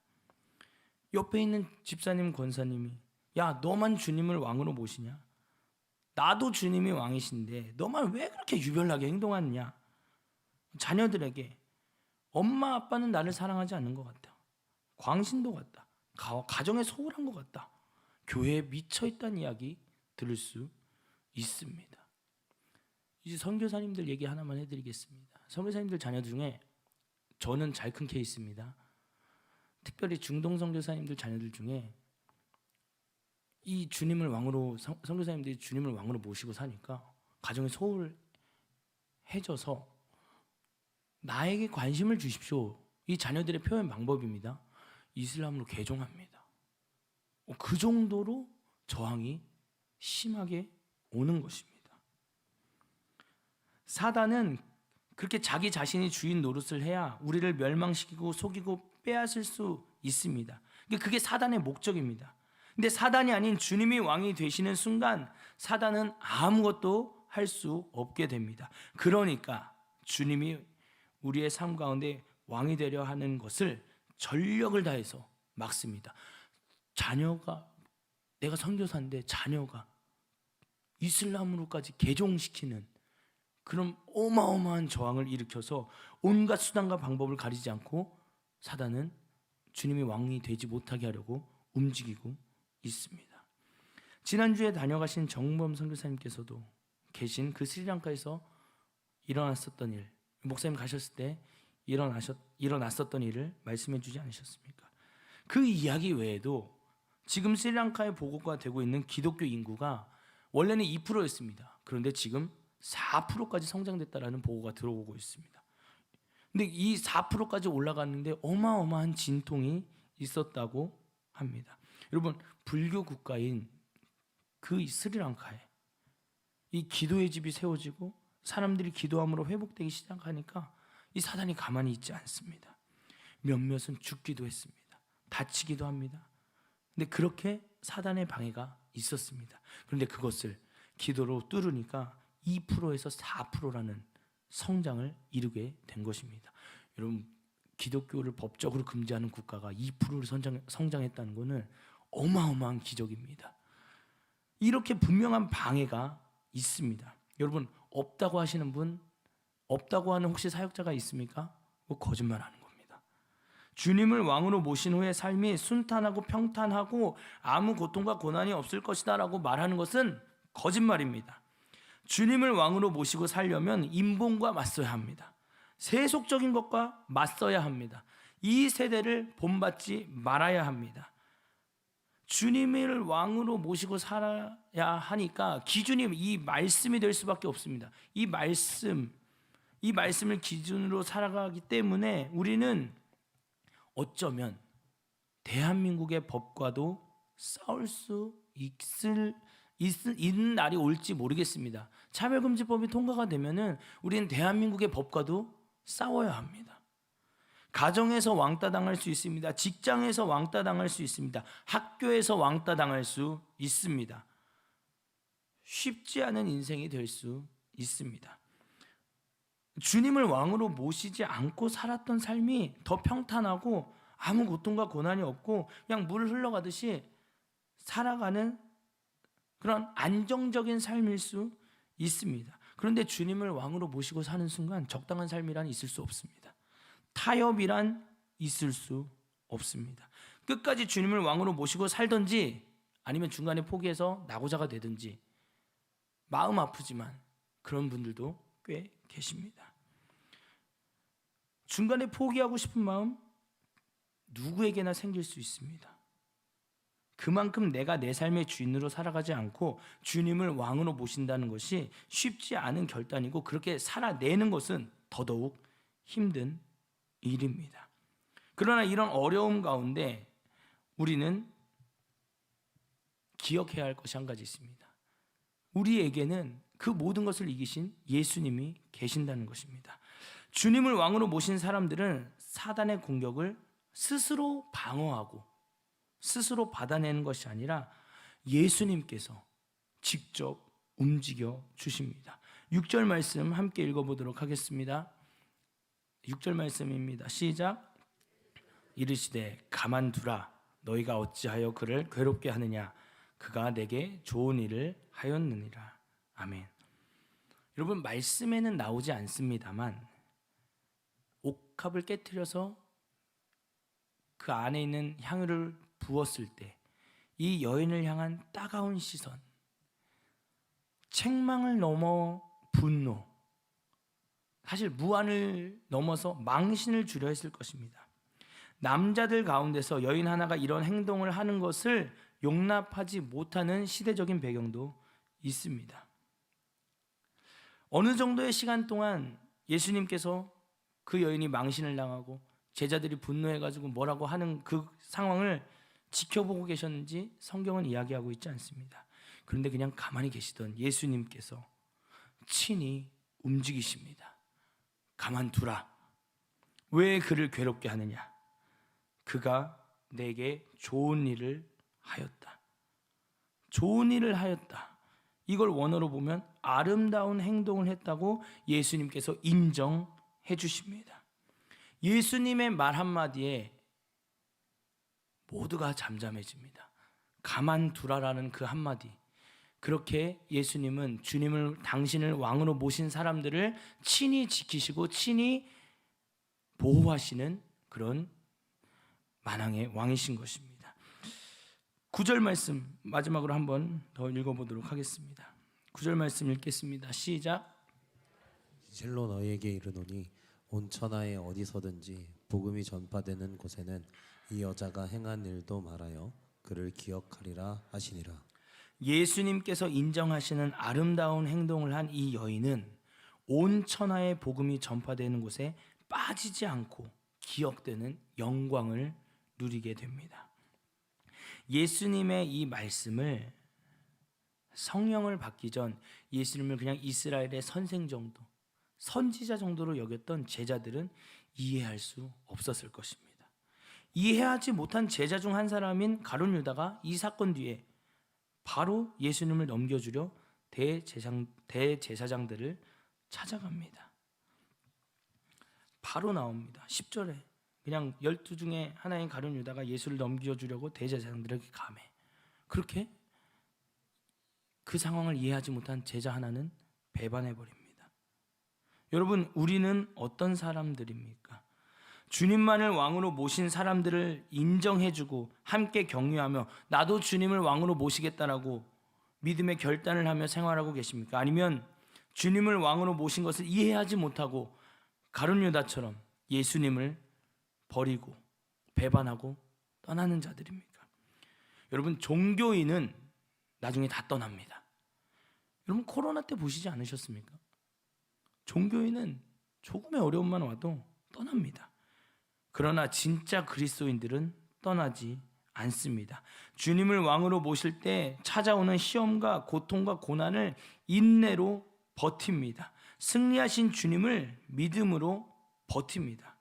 옆에 있는 집사님, 권사님이 야, 너만 주님을 왕으로 모시냐? 나도 주님이 왕이신데 너만 왜 그렇게 유별나게 행동하느냐? 자녀들에게 엄마 아빠는 나를 사랑하지 않는 것 같다. 광신도 같다. 가정에 소홀한 것 같다. 교회에 미쳐있다는 이야기 들을 수 있습니다. 이제 선교사님들 얘기 하나만 해드리겠습니다. 선교사님들 자녀 중에 저는 잘 큰 케이스입니다. 특별히 중동 선교사님들 자녀들 중에 이 주님을 왕으로, 선교사님들이 주님을 왕으로 모시고 사니까 가정이 소홀해져서 나에게 관심을 주십시오. 이 자녀들의 표현 방법입니다. 이슬람으로 개종합니다. 그 정도로 저항이 심하게 오는 것입니다. 사단은 그렇게 자기 자신이 주인 노릇을 해야 우리를 멸망시키고 속이고 빼앗을 수 있습니다. 그게 사단의 목적입니다. 근데 사단이 아닌 주님이 왕이 되시는 순간 사단은 아무것도 할 수 없게 됩니다. 그러니까 주님이 우리의 삶 가운데 왕이 되려 하는 것을 전력을 다해서 막습니다. 자녀가, 내가 선교사인데 자녀가 이슬람으로까지 개종시키는 그런 어마어마한 저항을 일으켜서 온갖 수단과 방법을 가리지 않고 사단은 주님이 왕이 되지 못하게 하려고 움직이고 있습니다. 지난주에 다녀가신 정범 선교사님께서도 계신 그 스리랑카에서 일어났었던 일, 목사님 가셨을 때 일어났었던 일을 말씀해 주지 않으셨습니까? 그 이야기 외에도 지금 스리랑카에 보고가 되고 있는 기독교 인구가 원래는 2%였습니다. 그런데 지금 4%까지 성장됐다라는 보고가 들어오고 있습니다. 근데 이 4%까지 올라갔는데 어마어마한 진통이 있었다고 합니다. 여러분, 불교 국가인 그 스리랑카에 이 기도의 집이 세워지고 사람들이 기도함으로 회복되기 시작하니까 이 사단이 가만히 있지 않습니다. 몇몇은 죽기도 했습니다. 다치기도 합니다. 근데 그렇게 사단의 방해가 있었습니다. 그런데 그것을 기도로 뚫으니까 2%에서 4%라는 성장을 이루게 된 것입니다. 여러분, 기독교를 법적으로 금지하는 국가가 2%를 성장했다는 것은 어마어마한 기적입니다. 이렇게 분명한 방해가 있습니다. 여러분, 없다고 하시는 분, 없다고 하는 혹시 사역자가 있습니까? 거짓말하는 겁니다. 주님을 왕으로 모신 후에 삶이 순탄하고 평탄하고 아무 고통과 고난이 없을 것이다 라고 말하는 것은 거짓말입니다. 주님을 왕으로 모시고 살려면 인본과 맞서야 합니다. 세속적인 것과 맞서야 합니다. 이 세대를 본받지 말아야 합니다. 주님을 왕으로 모시고 살아야 하니까 기준이 이 말씀이 될 수밖에 없습니다. 이 말씀을 기준으로 살아가기 때문에 우리는 어쩌면 대한민국의 법과도 싸울 수 있는 날이 올지 모르겠습니다. 차별금지법이 통과가 되면은 우리는 대한민국의 법과도 싸워야 합니다. 가정에서 왕따 당할 수 있습니다. 직장에서 왕따 당할 수 있습니다. 학교에서 왕따 당할 수 있습니다. 쉽지 않은 인생이 될 수 있습니다. 주님을 왕으로 모시지 않고 살았던 삶이 더 평탄하고 아무 고통과 고난이 없고 그냥 물 흘러가듯이 살아가는 그런 안정적인 삶일 수 있습니다. 그런데 주님을 왕으로 모시고 사는 순간 적당한 삶이란 있을 수 없습니다. 타협이란 있을 수 없습니다. 끝까지 주님을 왕으로 모시고 살든지 아니면 중간에 포기해서 나고자가 되든지 마음 아프지만 그런 분들도 꽤 계십니다. 중간에 포기하고 싶은 마음 누구에게나 생길 수 있습니다. 그만큼 내가 내 삶의 주인으로 살아가지 않고 주님을 왕으로 모신다는 것이 쉽지 않은 결단이고 그렇게 살아내는 것은 더더욱 힘든 일입니다. 그러나 이런 어려움 가운데 우리는 기억해야 할 것이 한 가지 있습니다. 우리에게는 그 모든 것을 이기신 예수님이 계신다는 것입니다. 주님을 왕으로 모신 사람들은 사단의 공격을 스스로 방어하고 스스로 받아내는 것이 아니라 예수님께서 직접 움직여 주십니다. 6절 말씀 함께 읽어보도록 하겠습니다. 6절 말씀입니다. 시작. 이르시되 가만두라. 너희가 어찌하여 그를 괴롭게 하느냐. 그가 내게 좋은 일을 하였느니라. 아멘. 여러분, 말씀에는 나오지 않습니다만 옥합을 깨트려서 그 안에 있는 향유를 부었을 때 이 여인을 향한 따가운 시선, 책망을 넘어 분노, 사실 무한을 넘어서 망신을 주려 했을 것입니다. 남자들 가운데서 여인 하나가 이런 행동을 하는 것을 용납하지 못하는 시대적인 배경도 있습니다. 어느 정도의 시간 동안 예수님께서 그 여인이 망신을 당하고 제자들이 분노해가지고 뭐라고 하는 그 상황을 지켜보고 계셨는지 성경은 이야기하고 있지 않습니다. 그런데 그냥 가만히 계시던 예수님께서 친히 움직이십니다. 가만두라. 왜 그를 괴롭게 하느냐? 그가 내게 좋은 일을 하였다. 좋은 일을 하였다. 이걸 원어로 보면 아름다운 행동을 했다고 예수님께서 인정해 주십니다. 예수님의 말 한마디에 모두가 잠잠해집니다. 가만두라라는 그 한마디. 그렇게 예수님은 당신을 왕으로 모신 사람들을 친히 지키시고 친히 보호하시는 그런 만왕의 왕이신 것입니다. 9절 말씀 마지막으로 한번 더 읽어보도록 하겠습니다. 9절 말씀 읽겠습니다. 시작. 실로 너희에게 이르노니 온 천하에 어디서든지 복음이 전파되는 곳에는 이 여자가 행한 일도 말하여 그를 기억하리라 하시니라. 예수님께서 인정하시는 아름다운 행동을 한 이 여인은 온 천하에 복음이 전파되는 곳에 빠지지 않고 기억되는 영광을 누리게 됩니다. 예수님의 이 말씀을 성령을 받기 전 예수님을 그냥 이스라엘의 선생 정도, 선지자 정도로 여겼던 제자들은 이해할 수 없었을 것입니다. 이해하지 못한 제자 중 한 사람인 가룟 유다가 이 사건 뒤에 바로 예수님을 넘겨주려 대제사장들을 찾아갑니다. 바로 나옵니다. 10절에 그냥 12 중에 하나인 가룟 유다가 예수를 넘겨주려고 대제사장들에게 감해. 그렇게 그 상황을 이해하지 못한 제자 하나는 배반해버립니다. 여러분, 우리는 어떤 사람들입니까? 주님만을 왕으로 모신 사람들을 인정해주고 함께 격려하며 나도 주님을 왕으로 모시겠다라고 믿음의 결단을 하며 생활하고 계십니까? 아니면 주님을 왕으로 모신 것을 이해하지 못하고 가룟 유다처럼 예수님을 버리고 배반하고 떠나는 자들입니까? 여러분, 종교인은 나중에 다 떠납니다. 여러분, 코로나 때 보시지 않으셨습니까? 종교인은 조금의 어려움만 와도 떠납니다. 그러나 진짜 그리스도인들은 떠나지 않습니다. 주님을 왕으로 모실 때 찾아오는 시험과 고통과 고난을 인내로 버팁니다. 승리하신 주님을 믿음으로 버팁니다.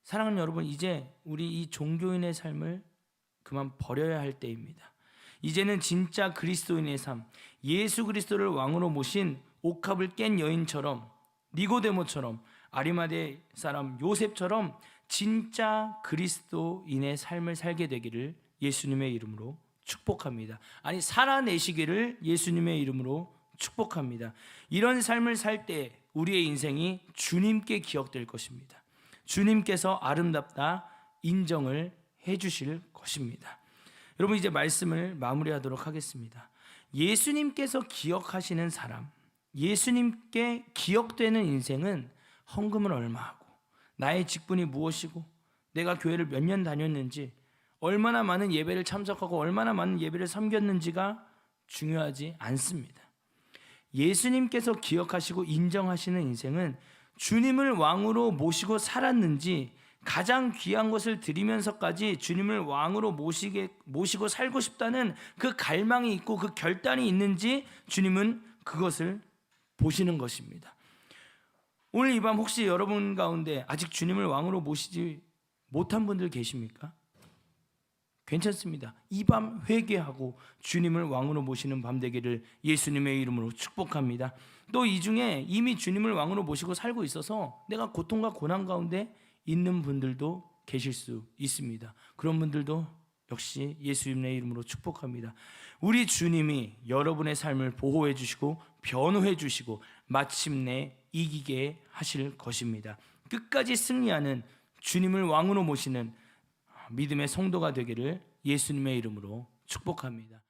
사랑하는 여러분, 이제 우리 이 종교인의 삶을 그만 버려야 할 때입니다. 이제는 진짜 그리스도인의 삶, 예수 그리스도를 왕으로 모신 옥합을 깬 여인처럼, 니고데모처럼, 아리마대 사람 요셉처럼 진짜 그리스도인의 삶을 살게 되기를 예수님의 이름으로 축복합니다. 아니, 살아내시기를 예수님의 이름으로 축복합니다. 이런 삶을 살 때 우리의 인생이 주님께 기억될 것입니다. 주님께서 아름답다 인정을 해주실 것입니다. 여러분, 이제 말씀을 마무리하도록 하겠습니다. 예수님께서 기억하시는 사람, 예수님께 기억되는 인생은 헌금을 얼마 하고, 나의 직분이 무엇이고, 내가 교회를 몇 년 다녔는지, 얼마나 많은 예배를 참석하고 얼마나 많은 예배를 섬겼는지가 중요하지 않습니다. 예수님께서 기억하시고 인정하시는 인생은 주님을 왕으로 모시고 살았는지, 가장 귀한 것을 드리면서까지 주님을 왕으로 모시고 살고 싶다는 그 갈망이 있고 그 결단이 있는지 주님은 그것을 보시는 것입니다. 오늘 이 밤 혹시 여러분 가운데 아직 주님을 왕으로 모시지 못한 분들 계십니까? 괜찮습니다. 이 밤 회개하고 주님을 왕으로 모시는 밤 되기를 예수님의 이름으로 축복합니다. 또 이 중에 이미 주님을 왕으로 모시고 살고 있어서 내가 고통과 고난 가운데 있는 분들도 계실 수 있습니다. 그런 분들도 역시 예수님의 이름으로 축복합니다. 우리 주님이 여러분의 삶을 보호해 주시고 변호해 주시고 마침내 이기게 하실 것입니다. 끝까지 승리하는 주님을 왕으로 모시는 믿음의 성도가 되기를 예수님의 이름으로 축복합니다.